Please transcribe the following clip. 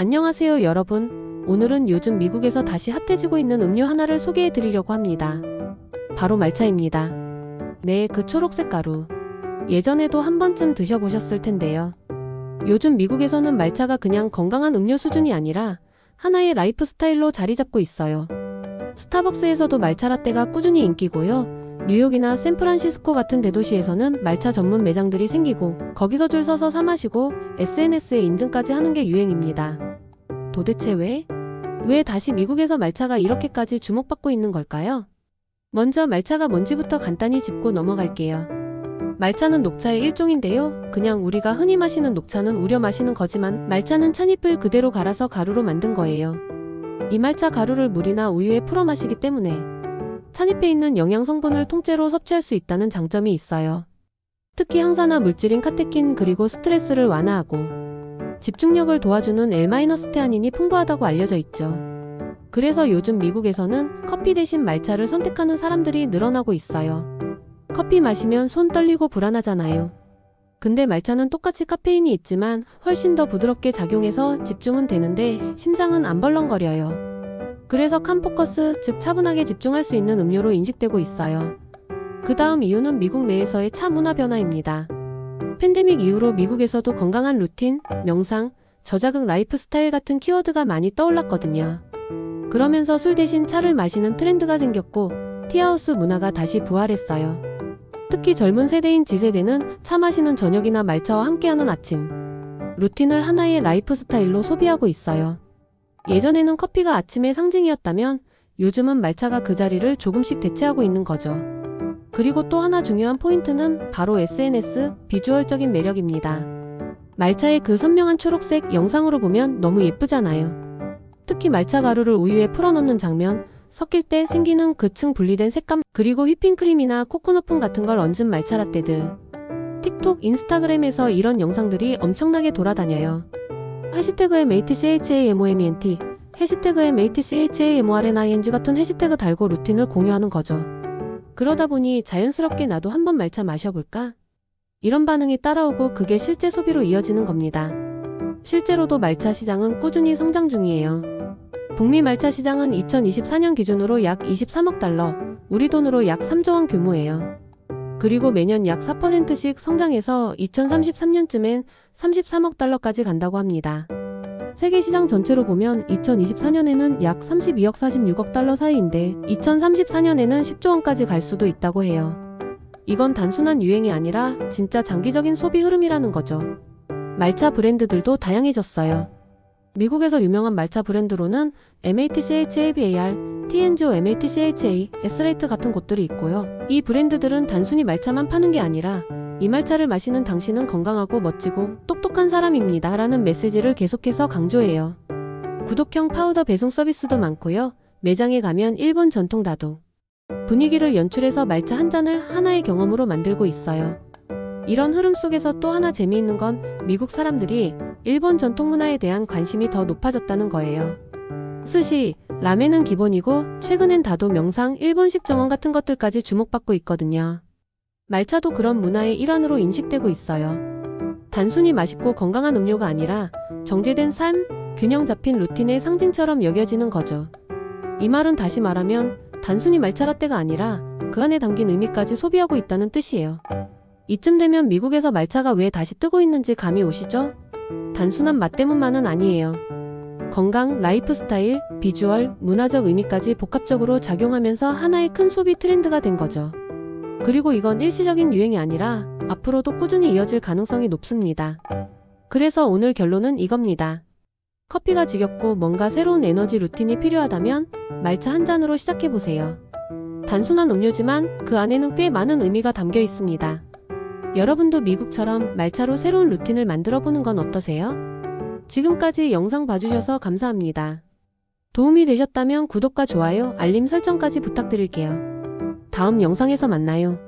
안녕하세요 여러분. 오늘은 요즘 미국에서 다시 핫해지고 있는 음료 하나를 소개해 드리려고 합니다. 바로 말차입니다. 네, 그 초록색 가루. 예전에도 한 번쯤 드셔보셨을 텐데요. 요즘 미국에서는 말차가 그냥 건강한 음료 수준이 아니라 하나의 라이프 스타일로 자리 잡고 있어요. 스타벅스에서도 말차 라떼가 꾸준히 인기고요. 뉴욕이나 샌프란시스코 같은 대도시에서는 말차 전문 매장들이 생기고 거기서 줄 서서 사 마시고 SNS에 인증까지 하는 게 유행입니다. 도대체 왜 다시 미국에서 말차가 이렇게까지 주목받고 있는 걸까요? 먼저 말차가 뭔지부터 간단히 짚고 넘어갈게요. 말차는 녹차의 일종인데요. 그냥 우리가 흔히 마시는 녹차는 우려 마시는 거지만 말차는 찻잎을 그대로 갈아서 가루로 만든 거예요. 이 말차 가루를 물이나 우유에 풀어 마시기 때문에 찻잎에 있는 영양 성분을 통째로 섭취할 수 있다는 장점이 있어요. 특히 항산화 물질인 카테킨 그리고 스트레스를 완화하고 집중력을 도와주는 L-테아닌이 풍부하다고 알려져 있죠. 그래서 요즘 미국에서는 커피 대신 말차를 선택하는 사람들이 늘어나고 있어요. 커피 마시면 손 떨리고 불안하잖아요. 근데 말차는 똑같이 카페인이 있지만 훨씬 더 부드럽게 작용해서 집중은 되는데 심장은 안 벌렁거려요. 그래서 캄포커스, 즉 차분하게 집중할 수 있는 음료로 인식되고 있어요. 그 다음 이유는 미국 내에서의 차 문화 변화입니다. 팬데믹 이후로 미국에서도 건강한 루틴, 명상, 저자극 라이프 스타일 같은 키워드가 많이 떠올랐거든요. 그러면서 술 대신 차를 마시는 트렌드가 생겼고 티하우스 문화가 다시 부활했어요. 특히 젊은 세대인 Z세대는 차 마시는 저녁이나 말차와 함께하는 아침 루틴을 하나의 라이프 스타일로 소비하고 있어요. 예전에는 커피가 아침의 상징이었다면 요즘은 말차가 그 자리를 조금씩 대체하고 있는 거죠. 그리고 또 하나 중요한 포인트는 바로 SNS, 비주얼적인 매력입니다. 말차의 그 선명한 초록색 영상으로 보면 너무 예쁘잖아요. 특히 말차 가루를 우유에 풀어넣는 장면, 섞일 때 생기는 그 층 분리된 색감, 그리고 휘핑크림이나 코코넛 폼 같은 걸 얹은 말차 라떼들. 틱톡, 인스타그램에서 이런 영상들이 엄청나게 돌아다녀요. 해시태그 MATCHAMOMENT, 해시태그 MATCHAMORNING 같은 해시태그 달고 루틴을 공유하는 거죠. 그러다 보니 자연스럽게 나도 한번 말차 마셔볼까? 이런 반응이 따라오고 그게 실제 소비로 이어지는 겁니다. 실제로도 말차 시장은 꾸준히 성장 중이에요. 북미 말차 시장은 2024년 기준으로 약 23억 달러, 우리 돈으로 약 3조 원 규모예요. 그리고 매년 약 4%씩 성장해서 2033년쯤엔 33억 달러까지 간다고 합니다. 세계 시장 전체로 보면 2024년에는 약 32억 46억 달러 사이인데 2034년에는 10조 원까지 갈 수도 있다고 해요. 이건 단순한 유행이 아니라 진짜 장기적인 소비 흐름이라는 거죠. 말차 브랜드들도 다양해졌어요. 미국에서 유명한 말차 브랜드로는 MATCHABAR, TNGO MATCHA, S레이트 같은 곳들이 있고요. 이 브랜드들은 단순히 말차만 파는 게 아니라 이 말차를 마시는 당신은 건강하고 멋지고 똑똑한 사람입니다 라는 메시지를 계속해서 강조해요. 구독형 파우더 배송 서비스도 많고요. 매장에 가면 일본 전통 다도 분위기를 연출해서 말차 한 잔을 하나의 경험으로 만들고 있어요. 이런 흐름 속에서 또 하나 재미있는 건 미국 사람들이 일본 전통 문화에 대한 관심이 더 높아졌다는 거예요. 스시, 라멘은 기본이고 최근엔 다도 명상, 일본식 정원 같은 것들까지 주목받고 있거든요. 말차도 그런 문화의 일환으로 인식되고 있어요. 단순히 맛있고 건강한 음료가 아니라 정제된 삶, 균형 잡힌 루틴의 상징처럼 여겨지는 거죠. 이 말은 다시 말하면 단순히 말차 라떼가 아니라 그 안에 담긴 의미까지 소비하고 있다는 뜻이에요. 이쯤 되면 미국에서 말차가 왜 다시 뜨고 있는지 감이 오시죠? 단순한 맛 때문만은 아니에요. 건강, 라이프 스타일, 비주얼, 문화적 의미까지 복합적으로 작용하면서 하나의 큰 소비 트렌드가 된 거죠. 그리고 이건 일시적인 유행이 아니라 앞으로도 꾸준히 이어질 가능성이 높습니다. 그래서 오늘 결론은 이겁니다. 커피가 지겹고 뭔가 새로운 에너지 루틴이 필요하다면 말차 한 잔으로 시작해보세요. 단순한 음료지만 그 안에는 꽤 많은 의미가 담겨 있습니다. 여러분도 미국처럼 말차로 새로운 루틴을 만들어보는 건 어떠세요? 지금까지 영상 봐주셔서 감사합니다. 도움이 되셨다면 구독과 좋아요, 알림 설정까지 부탁드릴게요. 다음 영상에서 만나요.